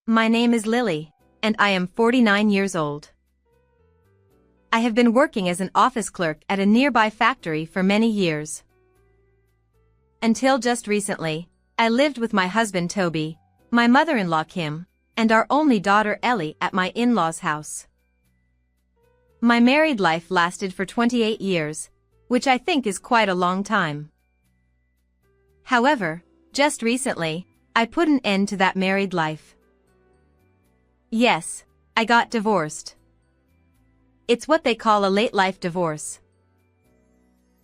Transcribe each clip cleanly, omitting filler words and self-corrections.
My name is Lily, and I am 49 years old. I have been working as an office clerk at a nearby factory for many years. Until just recently, I lived with my husband Toby, my mother-in-law Kim, and our only daughter Ellie at my in-laws' house. My married life lasted for 28 years, which I think is quite a long time. However, just recently, I put an end to that married life. Yes, I got divorced. It's what they call a late-life divorce.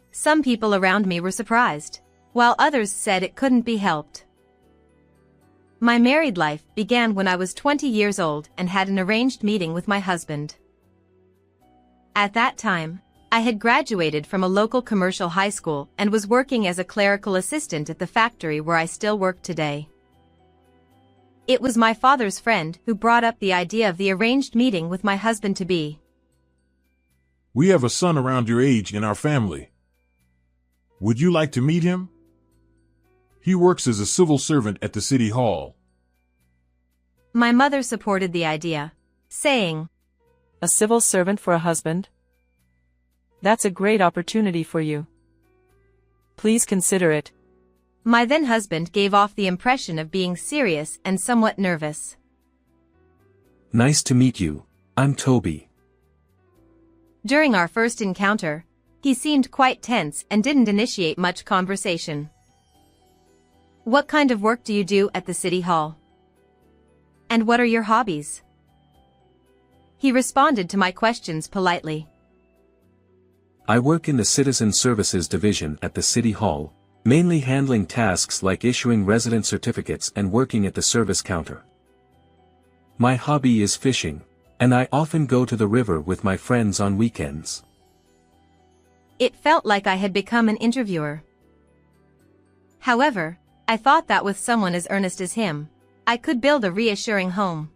Some people around me were surprised, while others said it couldn't be helped. My married life began when I was 20 years old and had an arranged meeting with my husband. At that time, I had graduated from a local commercial high school and was working as a clerical assistant at the factory where I still work today. It was my father's friend who brought up the idea of the arranged meeting with my husband-to-be. We have a son around your age in our family. Would you like to meet him? He works as a civil servant at the city hall. My mother supported the idea, saying, A civil servant for a husband? That's a great opportunity for you. Please consider it. My then-husband gave off the impression of being serious and somewhat nervous. Nice to meet you. I'm Toby. During our first encounter, he seemed quite tense and didn't initiate much conversation. What kind of work do you do at the city hall? And what are your hobbies? He responded to my questions politely. I work in the Citizen Services Division at the City Hall, mainly handling tasks like issuing resident certificates and working at the service counter. My hobby is fishing, and I often go to the river with my friends on weekends. It felt like I had become an interviewer. However, I thought that with someone as earnest as him, I could build a reassuring home.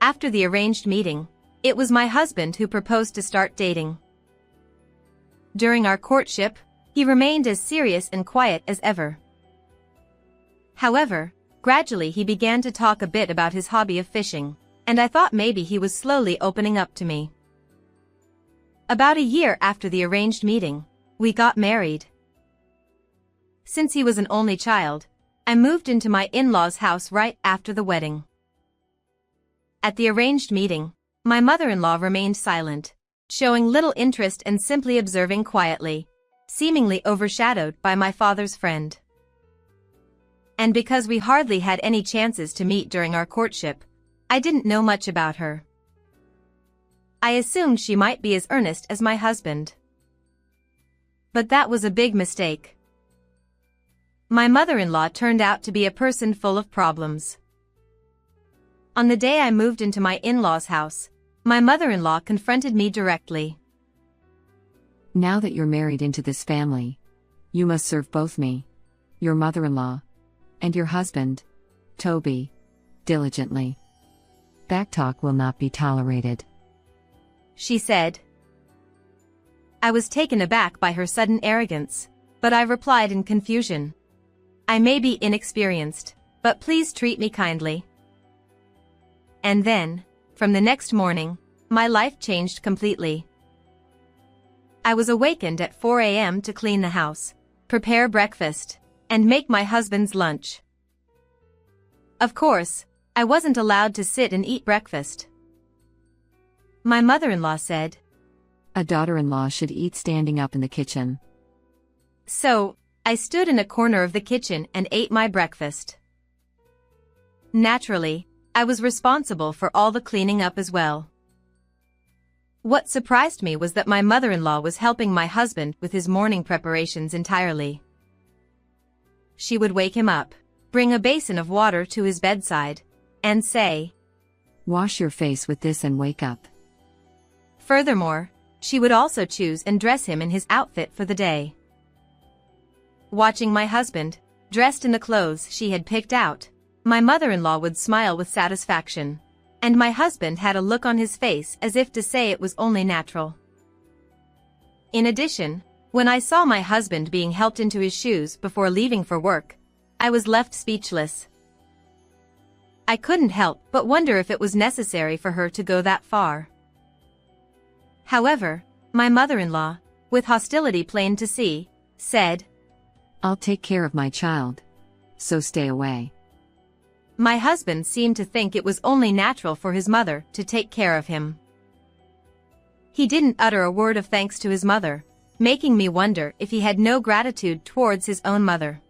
After the arranged meeting, it was my husband who proposed to start dating. During our courtship, he remained as serious and quiet as ever. However, gradually he began to talk a bit about his hobby of fishing, and I thought maybe he was slowly opening up to me. About a year after the arranged meeting, we got married. Since he was an only child, I moved into my in-laws' house right after the wedding. At the arranged meeting, my mother-in-law remained silent, showing little interest and simply observing quietly, seemingly overshadowed by my father's friend. And because we hardly had any chances to meet during our courtship, I didn't know much about her. I assumed she might be as earnest as my husband. But that was a big mistake. My mother-in-law turned out to be a person full of problems. On the day I moved into my in-laws' house, my mother-in-law confronted me directly. Now that you're married into this family, you must serve both me, your mother-in-law, and your husband, Toby, diligently. Backtalk will not be tolerated, she said. I was taken aback by her sudden arrogance, but I replied in confusion. I may be inexperienced, but please treat me kindly. And then, from the next morning, my life changed completely. I was awakened at 4 a.m. to clean the house, prepare breakfast, and make my husband's lunch. Of course, I wasn't allowed to sit and eat breakfast. My mother-in-law said, A daughter-in-law should eat standing up in the kitchen. So, I stood in a corner of the kitchen and ate my breakfast. Naturally, I was responsible for all the cleaning up as well. What surprised me was that my mother-in-law was helping my husband with his morning preparations entirely. She would wake him up, bring a basin of water to his bedside, and say, Wash your face with this and wake up. Furthermore, she would also choose and dress him in his outfit for the day. Watching my husband, dressed in the clothes she had picked out, my mother-in-law would smile with satisfaction, and my husband had a look on his face as if to say it was only natural. In addition, when I saw my husband being helped into his shoes before leaving for work, I was left speechless. I couldn't help but wonder if it was necessary for her to go that far. However, my mother-in-law, with hostility plain to see, said, I'll take care of my child. So stay away. My husband seemed to think it was only natural for his mother to take care of him. He didn't utter a word of thanks to his mother, making me wonder if he had no gratitude towards his own mother.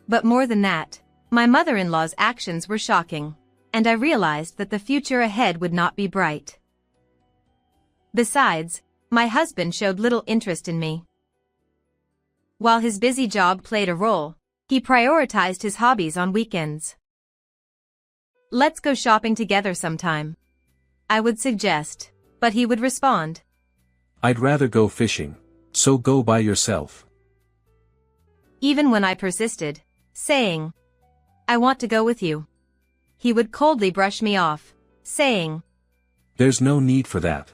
But more than that, my mother-in-law's actions were shocking, and I realized that the future ahead would not be bright. Besides, my husband showed little interest in me. While his busy job played a role, he prioritized his hobbies on weekends. Let's go shopping together sometime, I would suggest, but he would respond, I'd rather go fishing, so go by yourself. Even when I persisted, saying, I want to go with you, he would coldly brush me off, saying, There's no need for that.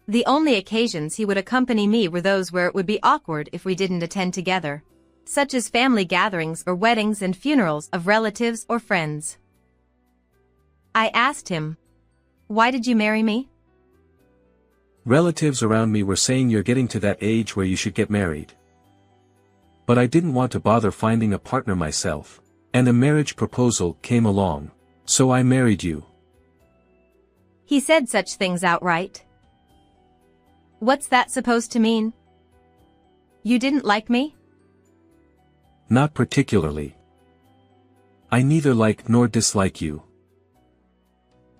The only occasions he would accompany me were those where it would be awkward if we didn't attend together, such as family gatherings or weddings and funerals of relatives or friends. I asked him, Why did you marry me? Relatives around me were saying you're getting to that age where you should get married. But I didn't want to bother finding a partner myself, and a marriage proposal came along, so I married you. He said such things outright. What's that supposed to mean? You didn't like me? Not particularly. I neither like nor dislike you.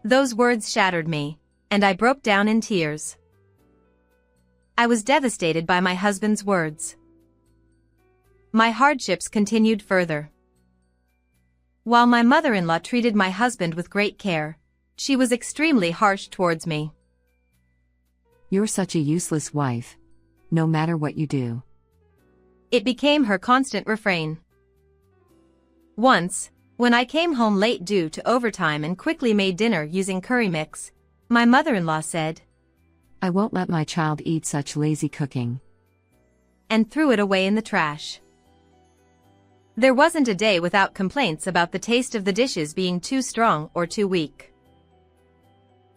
Those words shattered me, and I broke down in tears. I was devastated by my husband's words. My hardships continued further. While my mother-in-law treated my husband with great care, she was extremely harsh towards me. You're such a useless wife. No matter what you do. It became her constant refrain. Once, when I came home late due to overtime and quickly made dinner using curry mix, my mother-in-law said, I won't let my child eat such lazy cooking. And threw it away in the trash. There wasn't a day without complaints about the taste of the dishes being too strong or too weak.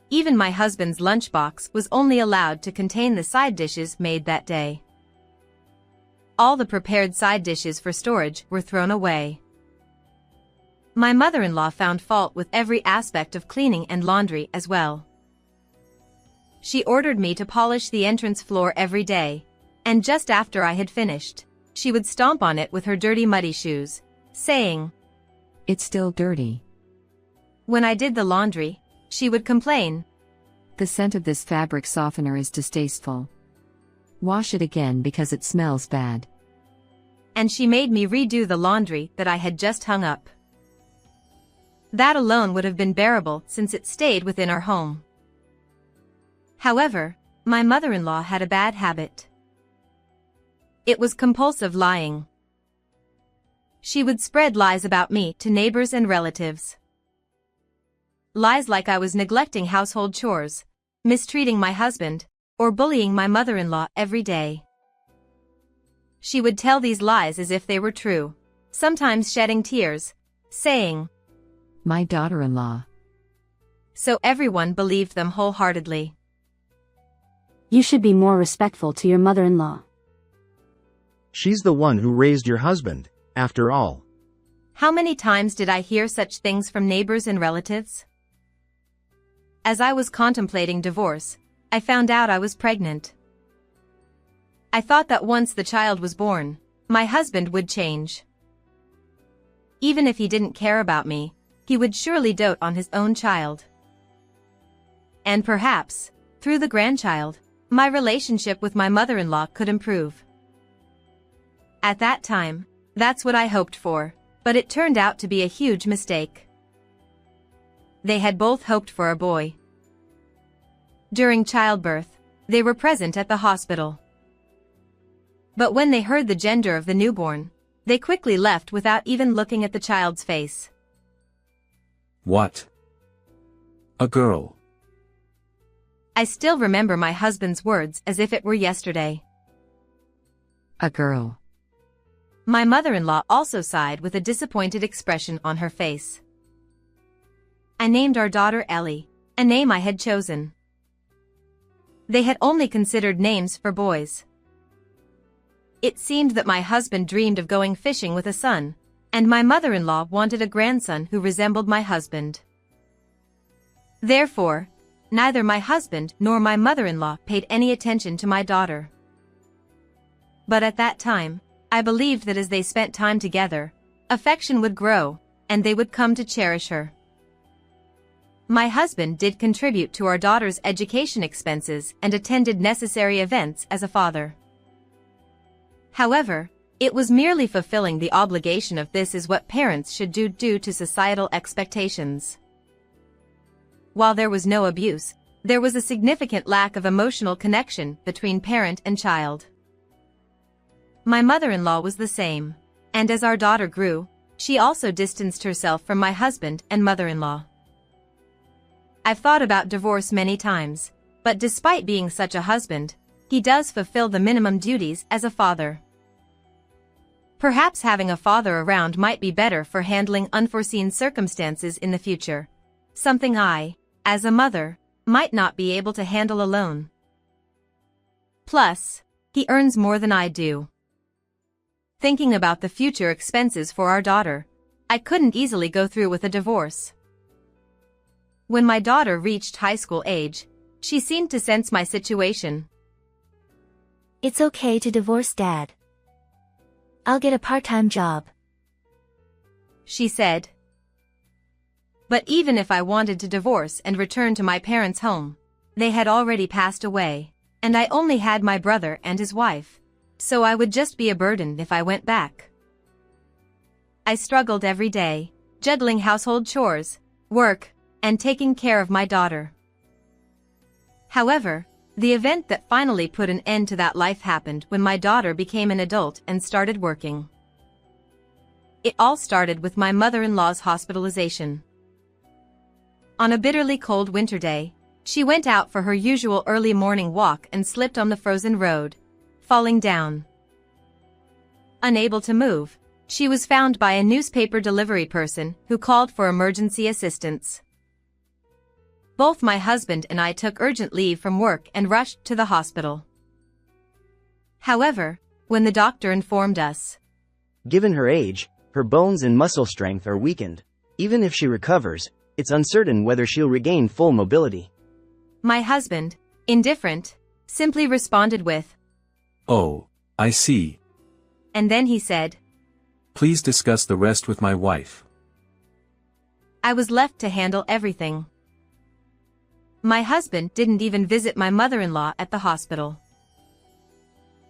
Even my husband's lunchbox was only allowed to contain the side dishes made that day. All the prepared side dishes for storage were thrown away. My mother-in-law found fault with every aspect of cleaning and laundry as well. She ordered me to polish the entrance floor every day, and just after I had finished, she would stomp on it with her dirty muddy shoes, saying, It's still dirty. When I did the laundry, she would complain, The scent of this fabric softener is distasteful. Wash it again because it smells bad. And she made me redo the laundry that I had just hung up. That alone would have been bearable since it stayed within our home. However, my mother-in-law had a bad habit. It was compulsive lying. She would spread lies about me to neighbors and relatives. Lies like I was neglecting household chores, mistreating my husband, or bullying my mother-in-law every day. She would tell these lies as if they were true, sometimes shedding tears, saying, My daughter-in-law. So everyone believed them wholeheartedly. You should be more respectful to your mother-in-law. She's the one who raised your husband, after all. How many times did I hear such things from neighbors and relatives? As I was contemplating divorce, I found out I was pregnant. I thought that once the child was born, my husband would change. Even if he didn't care about me, he would surely dote on his own child. And perhaps, through the grandchild, my relationship with my mother-in-law could improve. At that time, that's what I hoped for, but it turned out to be a huge mistake. They had both hoped for a boy. During childbirth, they were present at the hospital. But when they heard the gender of the newborn, they quickly left without even looking at the child's face. What? A girl. I still remember my husband's words as if it were yesterday. A girl. My mother-in-law also sighed with a disappointed expression on her face. I named our daughter Ellie, a name I had chosen. They had only considered names for boys. It seemed that my husband dreamed of going fishing with a son, and my mother-in-law wanted a grandson who resembled my husband. Therefore, neither my husband nor my mother-in-law paid any attention to my daughter. But at that time, I believed that as they spent time together, affection would grow, and they would come to cherish her. My husband did contribute to our daughter's education expenses and attended necessary events as a father. However, it was merely fulfilling the obligation of this is what parents should do due to societal expectations. While there was no abuse, there was a significant lack of emotional connection between parent and child. My mother-in-law was the same, and as our daughter grew, she also distanced herself from my husband and mother-in-law. I've thought about divorce many times, but despite being such a husband, he does fulfill the minimum duties as a father. Perhaps having a father around might be better for handling unforeseen circumstances in the future, something I, as a mother, might not be able to handle alone. Plus, he earns more than I do. Thinking about the future expenses for our daughter, I couldn't easily go through with a divorce. When my daughter reached high school age, she seemed to sense my situation. It's okay to divorce Dad. I'll get a part-time job, she said. But even if I wanted to divorce and return to my parents' home, they had already passed away, and I only had my brother and his wife, so I would just be a burden if I went back. I struggled every day, juggling household chores, work, and taking care of my daughter. However, the event that finally put an end to that life happened when my daughter became an adult and started working. It all started with my mother-in-law's hospitalization. On a bitterly cold winter day, she went out for her usual early morning walk and slipped on the frozen road, falling down. Unable to move, she was found by a newspaper delivery person who called for emergency assistance. Both my husband and I took urgent leave from work and rushed to the hospital. However, when the doctor informed us, Given her age, her bones and muscle strength are weakened. Even if she recovers, it's uncertain whether she'll regain full mobility. My husband, indifferent, simply responded with, Oh, I see. And then he said, Please discuss the rest with my wife. I was left to handle everything. My husband didn't even visit my mother-in-law at the hospital.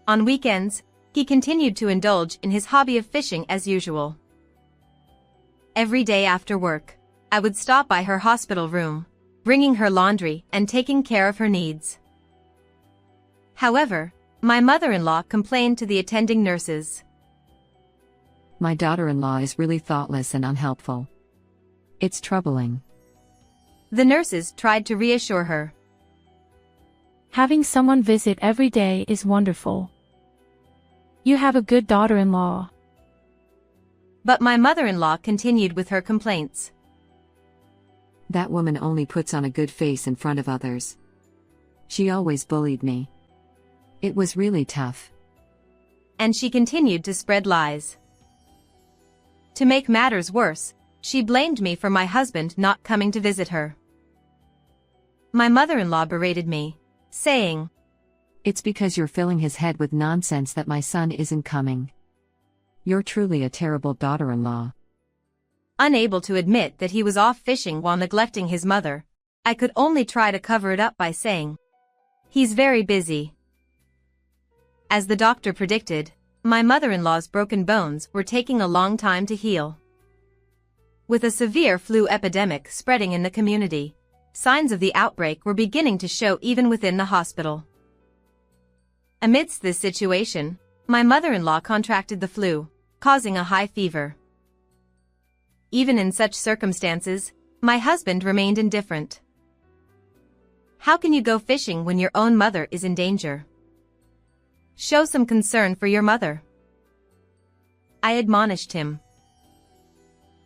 On weekends, he continued to indulge in his hobby of fishing as usual. Every day after work, I would stop by her hospital room, bringing her laundry and taking care of her needs. However, my mother-in-law complained to the attending nurses. My daughter-in-law is really thoughtless and unhelpful. It's troubling. The nurses tried to reassure her. Having someone visit every day is wonderful. You have a good daughter-in-law. But my mother-in-law continued with her complaints. That woman only puts on a good face in front of others. She always bullied me. It was really tough. And she continued to spread lies. To make matters worse, she blamed me for my husband not coming to visit her. My mother-in-law berated me, saying, It's because you're filling his head with nonsense that my son isn't coming. You're truly a terrible daughter-in-law. Unable to admit that he was off fishing while neglecting his mother, I could only try to cover it up by saying, He's very busy. As the doctor predicted, my mother-in-law's broken bones were taking a long time to heal. With a severe flu epidemic spreading in the community, signs of the outbreak were beginning to show even within the hospital. Amidst this situation, my mother-in-law contracted the flu, causing a high fever. Even in such circumstances, my husband remained indifferent. How can you go fishing when your own mother is in danger? Show some concern for your mother. I admonished him.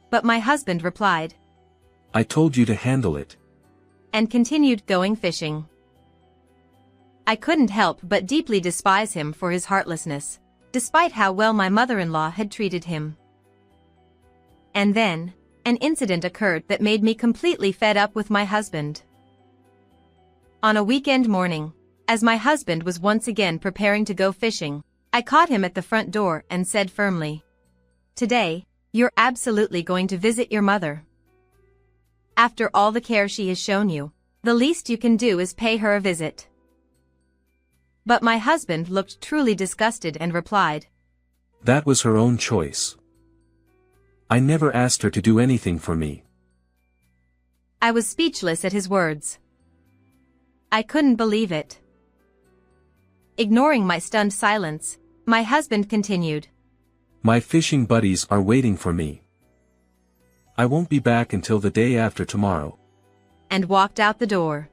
But my husband replied, I told you to handle it. And continued going fishing. I couldn't help but deeply despise him for his heartlessness, despite how well my mother-in-law had treated him. And then, an incident occurred that made me completely fed up with my husband. On a weekend morning, as my husband was once again preparing to go fishing, I caught him at the front door and said firmly, "Today, you're absolutely going to visit your mother. After all the care she has shown you, the least you can do is pay her a visit." But my husband looked truly disgusted and replied, That was her own choice. I never asked her to do anything for me. I was speechless at his words. I couldn't believe it. Ignoring my stunned silence, my husband continued, My fishing buddies are waiting for me. I won't be back until the day after tomorrow. And walked out the door.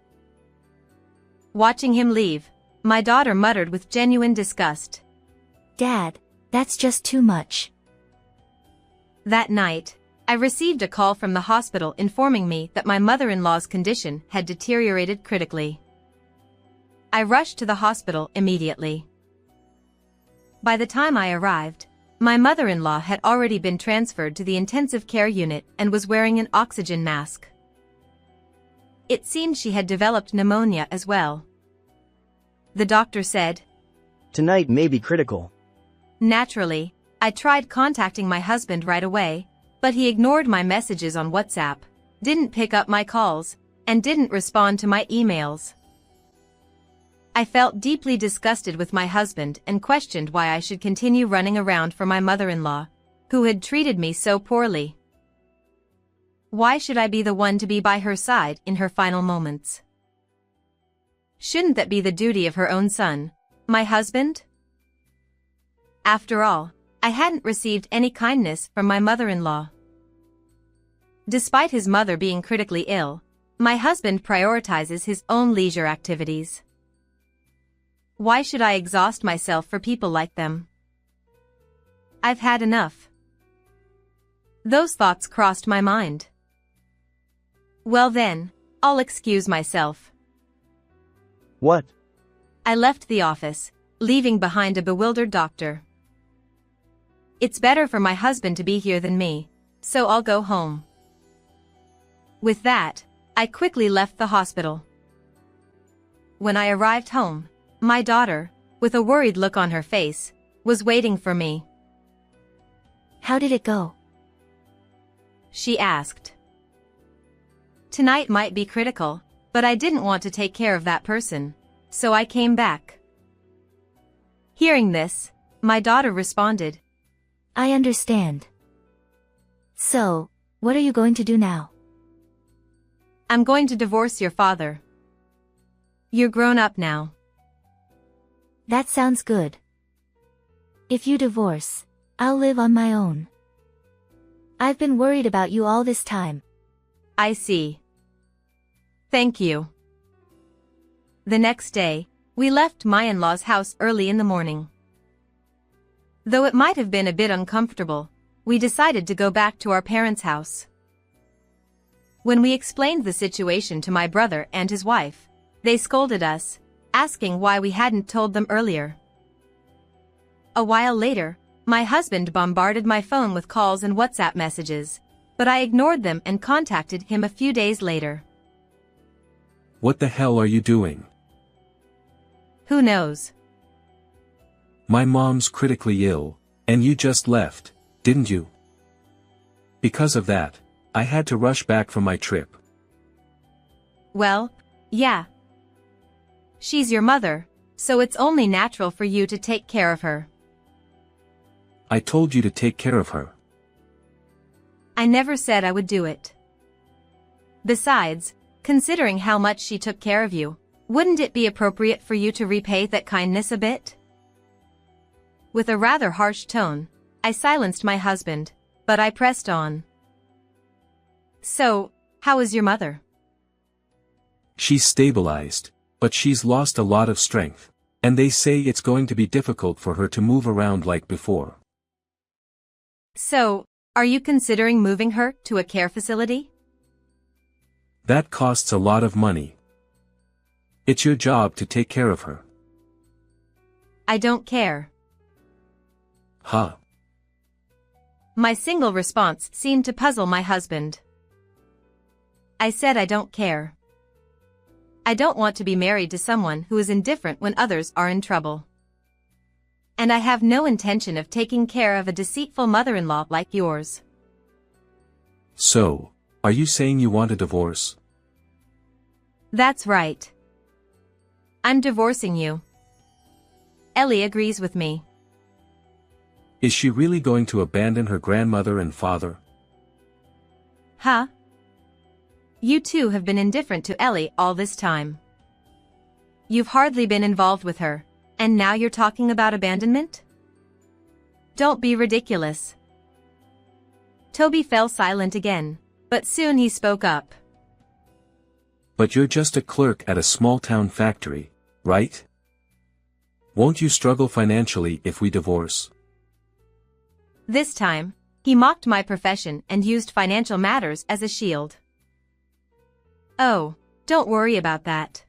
Watching him leave, my daughter muttered with genuine disgust. Dad, that's just too much. That night, I received a call from the hospital informing me that my mother-in-law's condition had deteriorated critically. I rushed to the hospital immediately. By the time I arrived, my mother-in-law had already been transferred to the intensive care unit and was wearing an oxygen mask. It seemed she had developed pneumonia as well. The doctor said, Tonight may be critical. Naturally, I tried contacting my husband right away, but he ignored my messages on WhatsApp, didn't pick up my calls, and didn't respond to my emails. I felt deeply disgusted with my husband and questioned why I should continue running around for my mother-in-law, who had treated me so poorly. Why should I be the one to be by her side in her final moments? Shouldn't that be the duty of her own son, my husband? After all, I hadn't received any kindness from my mother-in-law. Despite his mother being critically ill, my husband prioritizes his own leisure activities. Why should I exhaust myself for people like them? I've had enough. Those thoughts crossed my mind. Well then, I'll excuse myself. What? I left the office, leaving behind a bewildered doctor. It's better for my husband to be here than me, so I'll go home. With that, I quickly left the hospital. When I arrived home, my daughter, with a worried look on her face, was waiting for me. How did it go? She asked. Tonight might be critical, but I didn't want to take care of that person, so I came back. Hearing this, my daughter responded, I understand. So, what are you going to do now? I'm going to divorce your father. You're grown up now. That sounds good. If you divorce, I'll live on my own. I've been worried about you all this time. I see. Thank you. The next day, we left my in-law's house early in the morning. Though it might have been a bit uncomfortable, we decided to go back to our parents' house. When we explained the situation to my brother and his wife, they scolded us, asking why we hadn't told them earlier. A while later, my husband bombarded my phone with calls and WhatsApp messages, but I ignored them and contacted him a few days later. What the hell are you doing? Who knows? My mom's critically ill, and you just left, didn't you? Because of that, I had to rush back from my trip. Well, yeah. She's your mother, so it's only natural for you to take care of her. I told you to take care of her. I never said I would do it. Besides, considering how much she took care of you, wouldn't it be appropriate for you to repay that kindness a bit? With a rather harsh tone, I silenced my husband, but I pressed on. So, how is your mother? She's stabilized, but she's lost a lot of strength, and they say it's going to be difficult for her to move around like before. So, are you considering moving her to a care facility? That costs a lot of money. It's your job to take care of her. I don't care. Huh. My single response seemed to puzzle my husband. I said I don't care. I don't want to be married to someone who is indifferent when others are in trouble. And I have no intention of taking care of a deceitful mother-in-law like yours. So, are you saying you want a divorce? That's right. I'm divorcing you. Ellie agrees with me. Is she really going to abandon her grandmother and father? Huh? You two have been indifferent to Ellie all this time. You've hardly been involved with her, and now you're talking about abandonment? Don't be ridiculous. Toby fell silent again, but soon he spoke up. But you're just a clerk at a small-town factory, right? Won't you struggle financially if we divorce? This time, he mocked my profession and used financial matters as a shield. Oh, don't worry about that.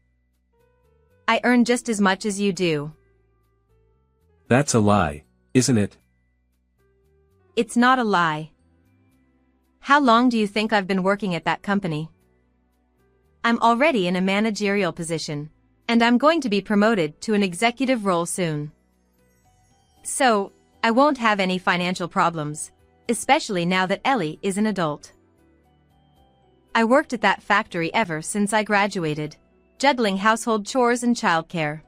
I earn just as much as you do. That's a lie, isn't it? It's not a lie. How long do you think I've been working at that company? I'm already in a managerial position, and I'm going to be promoted to an executive role soon. So, I won't have any financial problems, especially now that Ellie is an adult. I worked at that factory ever since I graduated, juggling household chores and childcare.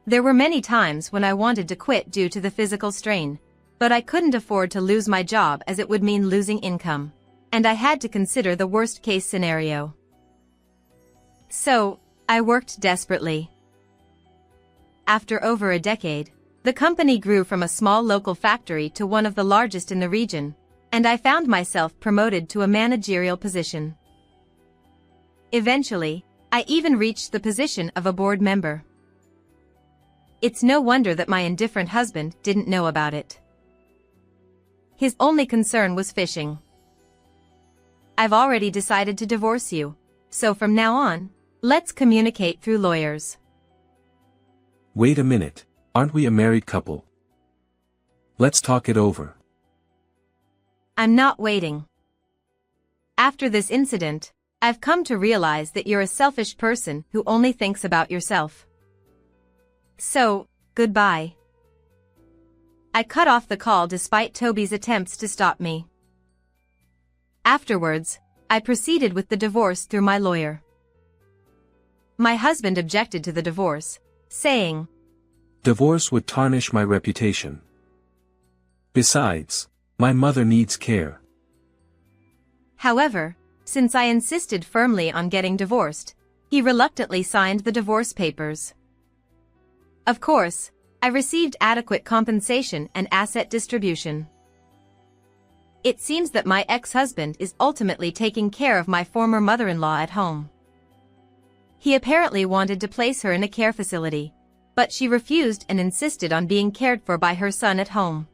There were many times when I wanted to quit due to the physical strain, but I couldn't afford to lose my job as it would mean losing income, and I had to consider the worst-case scenario. So, I worked desperately. After over a decade, the company grew from a small local factory to one of the largest in the region, and I found myself promoted to a managerial position. Eventually, I even reached the position of a board member. It's no wonder that my indifferent husband didn't know about it. His only concern was fishing. I've already decided to divorce you, so from now on, let's communicate through lawyers. Wait a minute, aren't we a married couple? Let's talk it over. I'm not waiting. After this incident, I've come to realize that you're a selfish person who only thinks about yourself. So, goodbye. I cut off the call despite Toby's attempts to stop me. Afterwards, I proceeded with the divorce through my lawyer. My husband objected to the divorce, saying, Divorce would tarnish my reputation. Besides, my mother needs care. However, since I insisted firmly on getting divorced, he reluctantly signed the divorce papers. Of course, I received adequate compensation and asset distribution. It seems that my ex-husband is ultimately taking care of my former mother-in-law at home. He apparently wanted to place her in a care facility, but she refused and insisted on being cared for by her son at home.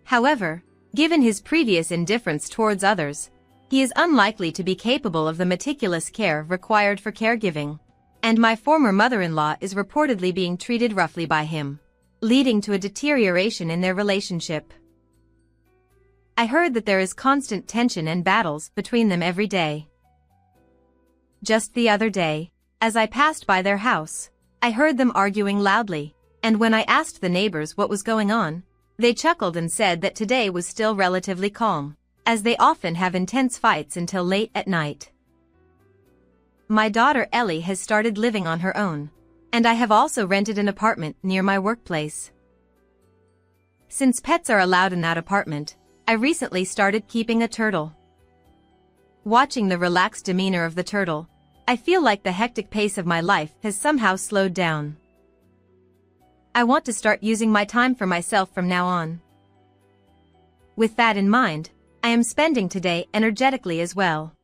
However, given his previous indifference towards others, he is unlikely to be capable of the meticulous care required for caregiving, and my former mother-in-law is reportedly being treated roughly by him, leading to a deterioration in their relationship. I heard that there is constant tension and battles between them every day. Just the other day, as I passed by their house, I heard them arguing loudly, and when I asked the neighbors what was going on, they chuckled and said that today was still relatively calm, as they often have intense fights until late at night. My daughter Ellie has started living on her own, and I have also rented an apartment near my workplace. Since pets are allowed in that apartment, I recently started keeping a turtle. Watching the relaxed demeanor of the turtle, I feel like the hectic pace of my life has somehow slowed down. I want to start using my time for myself from now on. With that in mind, I am spending today energetically as well.